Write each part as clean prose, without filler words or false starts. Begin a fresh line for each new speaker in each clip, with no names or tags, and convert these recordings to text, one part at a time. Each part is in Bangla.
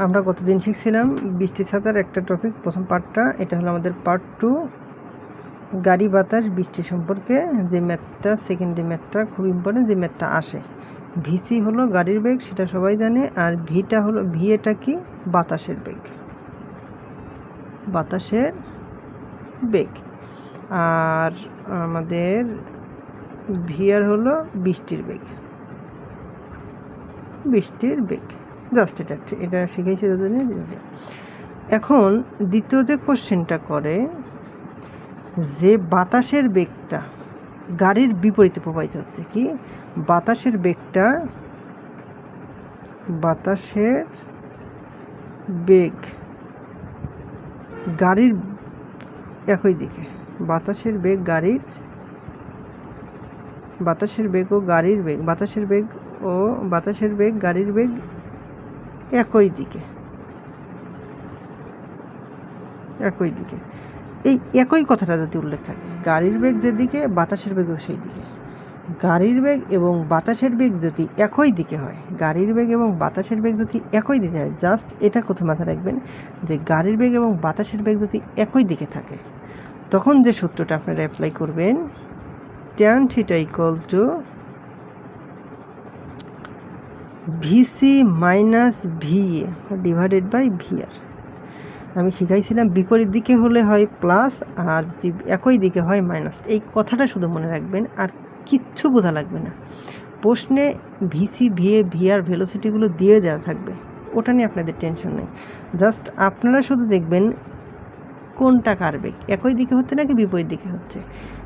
আমরা গতদিন শিখছিলাম বৃষ্টি ছাতার একটা টপিক, প্রথম পার্টটা। এটা হলো আমাদের পার্ট 2, গাড়ি বাতাস বৃষ্টি সম্পর্কে যে ম্যাথটা, সেকেন্ডে ম্যাথটা খুব ইম্পর্টেন্ট, যে ম্যাথটা আসে। ভিসি হলো গাড়ির বেগ, সেটা সবাই জানে। আর ভিটা হলো, ভি এটা কি? বাতাসের বেগ, বাতাসের বেগ। আর আমাদের ভিআর হলো বৃষ্টির বেগ, বৃষ্টির বেগ। জাস্ট এটা শিখেছি দুজনে। এখন দ্বিতীয় যে কোশ্চেনটা করে, যে বাতাসের বেগটা গাড়ির বিপরীতে প্রবাহিত হচ্ছে, কি বাতাসের বেগটা, বাতাসের বেগ গাড়ির একই দিকে, বাতাসের বেগ গাড়ির, বাতাসের বেগ ও গাড়ির বেগ, বাতাসের বেগ ও বাতাসের বেগ গাড়ির বেগ একই দিকে, একই দিকে। এই একই কথাটা যদি উল্লেখ থাকে, গাড়ির বেগ যেদিকে বাতাসের বেগও সেই দিকে, গাড়ির বেগ এবং বাতাসের বেগ যদি একই দিকে হয়, গাড়ির বেগ এবং বাতাসের বেগ যদি একই দিকে হয়, জাস্ট এটা কোথাও মাথায় রাখবেন যে গাড়ির বেগ এবং বাতাসের বেগ যদি একই দিকে থাকে, তখন যে সূত্রটা আপনারা অ্যাপ্লাই করবেন, tan θ = VC minus VA divided by VR. আমি শিখাইছিলাম বিপরীত দিকে হলে হয় প্লাস, আর যদি একই দিকে হয় মাইনাস। এই কথাটা শুধু মনে রাখবেন, আর কিচ্ছু বোঝা লাগবে না। প্রশ্নে ভিসি, ভিএ, ভিআর ভেলোসিটিগুলো দিয়ে দেওয়া থাকবে, ওটা নিয়ে আপনাদের টেনশন নেই। জাস্ট আপনারা শুধু দেখবেন কোনটা কার বেগ, একই দিকে হচ্ছে নাকি বিপরীত দিকে হচ্ছে।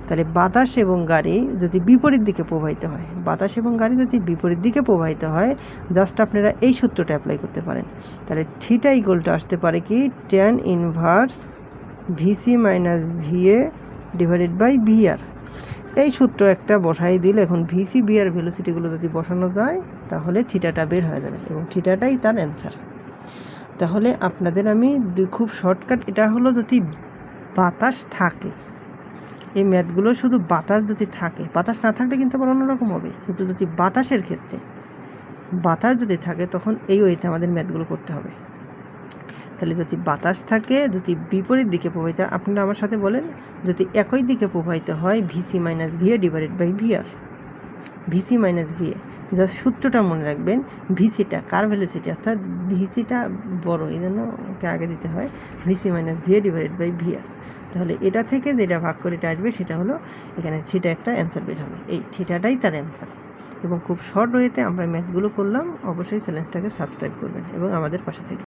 তাহলে বাতাস এবং গাড়ি যদি বিপরীত দিকে প্রবাহিত হয়, বাতাস এবং গাড়ি যদি বিপরীত দিকে প্রবাহিত হয়, জাস্ট আপনারা এই সূত্রটা অ্যাপ্লাই করতে পারেন। তাহলে থিটা ইকুয়ালটা আসতে পারে কি, tan inverse VC minus VA divided by VR. এই সূত্র একটা বসাই দিলে, এখন ভিসি ভিআর ভেলোসিটিগুলো যদি বসানো যায়, তাহলে থিটাটা বের হয়ে যাবে এবং থিটাটাই তার অ্যান্সার। তাহলে আপনাদের আমি খুব শর্টকাট, এটা হলো যদি বাতাস থাকে, এই ম্যাথগুলো শুধু বাতাস যদি থাকে, বাতাস না থাকলে কিন্তু আবার অন্যরকম হবে। কিন্তু যদি বাতাসের ক্ষেত্রে বাতাস যদি থাকে, তখন এই ওয়েতে আমাদের ম্যাথগুলো করতে হবে। তাহলে যদি বাতাস থাকে, যদি বিপরীত দিকে প্রবাহিত, আপনারা আমার সাথে বলেন, যদি একই দিকে প্রবাহিত হয়, VC minus VA divided by VR, VC minus VA. Just সূত্রটা মনে রাখবেন, ভিসিটা কার ভ্যালোসিটি, অর্থাৎ ভিসিটা বড়, এই জন্য ওকে আগে দিতে হয়, VC minus VA divided by VR. তাহলে এটা থেকে যেটা ভাগ করে এটা আসবে, সেটা হলো এখানে থিটা একটা অ্যান্সার বের হবে। এই থিটাটাই তার অ্যান্সার। এবং খুব শর্ট ওয়েতে আমরা ম্যাথগুলো করলাম। অবশ্যই চ্যানেলটাকে সাবস্ক্রাইব করবেন এবং আমাদের পাশে থাকবেন।